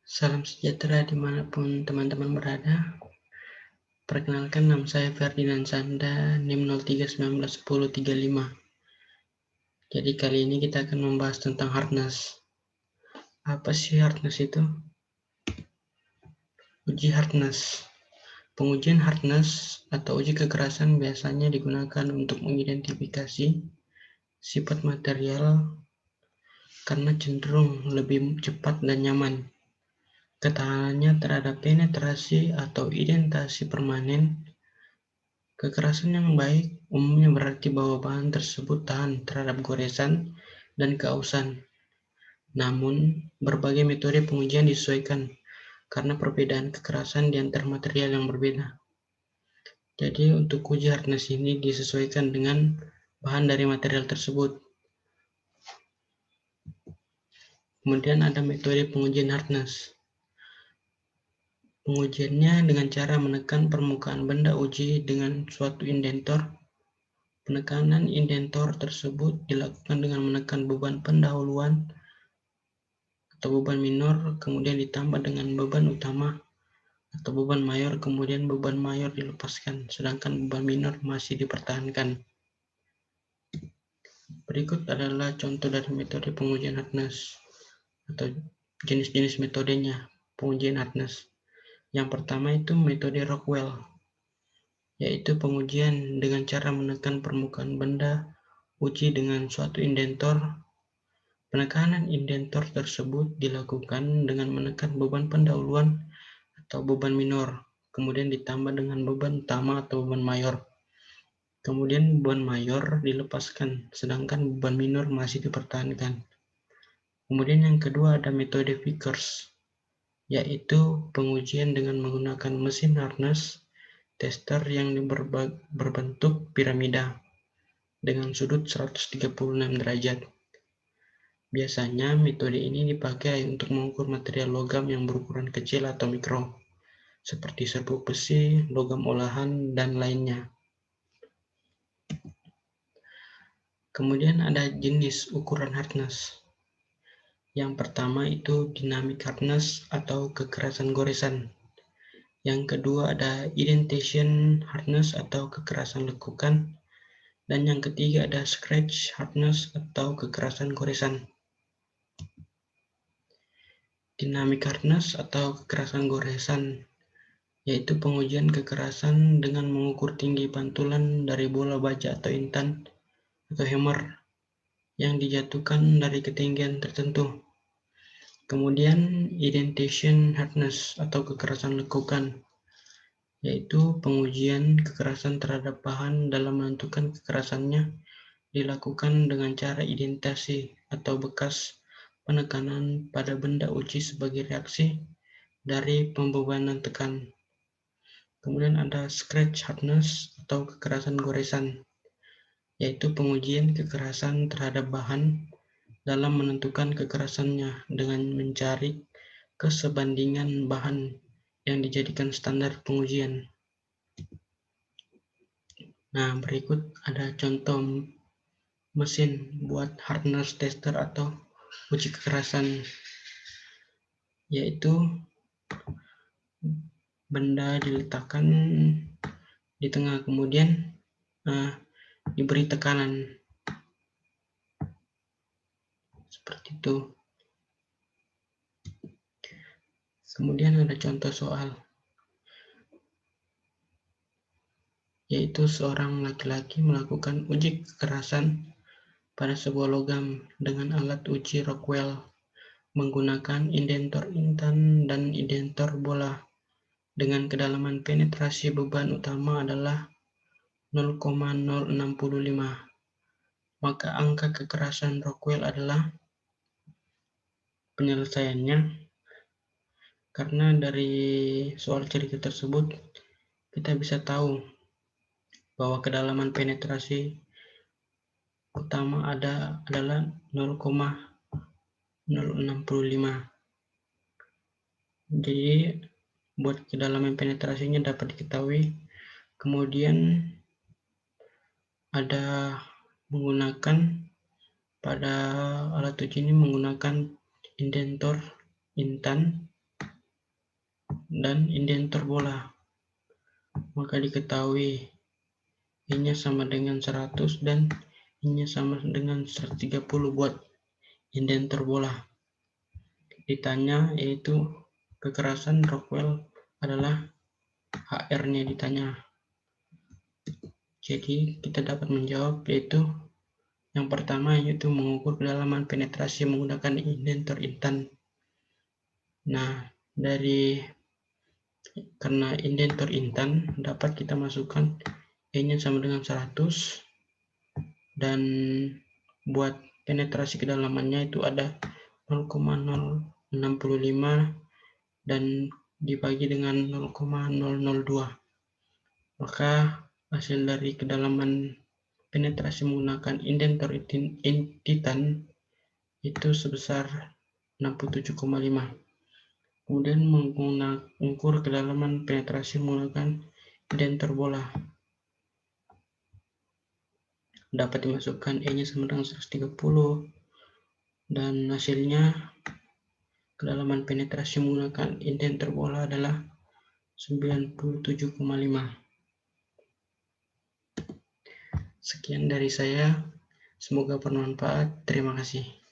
Salam sejahtera dimanapun teman-teman berada. Perkenalkan, nama saya Ferdinand Sanda, NIM 03191035. Jadi kali ini kita akan membahas tentang hardness. Apa sih hardness itu? Uji hardness. Pengujian hardness atau uji kekerasan biasanya digunakan untuk mengidentifikasi sifat material karena cenderung lebih cepat dan nyaman. Ketahanannya terhadap penetrasi atau indentasi permanen. Kekerasan yang baik umumnya berarti bahwa bahan tersebut tahan terhadap goresan dan keausan. Namun, berbagai metode pengujian disesuaikan karena perbedaan kekerasan di antar material yang berbeda. Jadi, untuk uji hardness ini disesuaikan dengan bahan dari material tersebut. Kemudian ada metode pengujian hardness. Pengujiannya dengan cara menekan permukaan benda uji dengan suatu indentor. Penekanan indentor tersebut dilakukan dengan menekan beban pendahuluan atau beban minor, kemudian ditambah dengan beban utama atau beban mayor, kemudian beban mayor dilepaskan, sedangkan beban minor masih dipertahankan. Berikut adalah contoh dari metode pengujian hardness atau jenis-jenis metodenya pengujian hardness. Yang pertama itu metode Rockwell, yaitu pengujian dengan cara menekan permukaan benda uji dengan suatu indentor. Penekanan indentor tersebut dilakukan dengan menekan beban pendahuluan atau beban minor, kemudian ditambah dengan beban utama atau beban mayor. Kemudian beban mayor dilepaskan, sedangkan beban minor masih dipertahankan. Kemudian yang kedua ada metode Vickers, yaitu pengujian dengan menggunakan mesin hardness tester yang berbentuk piramida dengan sudut 136 derajat. Biasanya metode ini dipakai untuk mengukur material logam yang berukuran kecil atau mikro, seperti serbuk besi, logam olahan, dan lainnya. Kemudian ada jenis ukuran hardness. Yang pertama itu dynamic hardness atau kekerasan goresan. Yang kedua ada indentation hardness atau kekerasan lekukan. Dan yang ketiga ada scratch hardness atau kekerasan goresan. Dynamic hardness atau kekerasan goresan yaitu pengujian kekerasan dengan mengukur tinggi pantulan dari bola baja atau intan atau hammer yang dijatuhkan dari ketinggian tertentu. Kemudian indentation hardness atau kekerasan lekukan, yaitu pengujian kekerasan terhadap bahan dalam menentukan kekerasannya dilakukan dengan cara indentasi atau bekas penekanan pada benda uji sebagai reaksi dari pembebanan tekan. Kemudian ada scratch hardness atau kekerasan goresan, yaitu pengujian kekerasan terhadap bahan dalam menentukan kekerasannya dengan mencari kesebandingan bahan yang dijadikan standar pengujian. Nah, berikut ada contoh mesin buat hardness tester atau uji kekerasan, yaitu benda diletakkan di tengah, kemudian diberi tekanan seperti itu. Kemudian ada contoh soal, yaitu seorang laki-laki melakukan uji kekerasan pada sebuah logam dengan alat uji Rockwell menggunakan indentor intan dan indentor bola dengan kedalaman penetrasi beban utama adalah 0,065. Maka angka kekerasan Rockwell adalah penyelesaiannya. Karena dari soal cerita tersebut kita bisa tahu bahwa kedalaman penetrasi utama adalah 0,065. Jadi buat kedalaman penetrasinya dapat diketahui. Kemudian ada menggunakan pada alat uji ini menggunakan indentor intan dan indentor bola. Maka diketahui I-nya sama dengan 100 dan I-nya sama dengan 130 buat indentor bola. Ditanya yaitu kekerasan Rockwell adalah HR-nya ditanya. Jadi kita dapat menjawab yaitu yang pertama yaitu mengukur kedalaman penetrasi menggunakan indentor intan. Nah, karena indentor intan dapat kita masukkan E-nya sama dengan 100 dan buat penetrasi kedalamannya itu ada 0,065 dan dibagi dengan 0,002. Maka hasil dari kedalaman penetrasi menggunakan indentor titan itu sebesar 67,5. Kemudian mengukur kedalaman penetrasi menggunakan indentor bola. Dapat dimasukkan E-nya sama dengan 130 dan hasilnya kedalaman penetrasi menggunakan indentor bola adalah 97,5. Sekian dari saya, semoga bermanfaat. Terima kasih.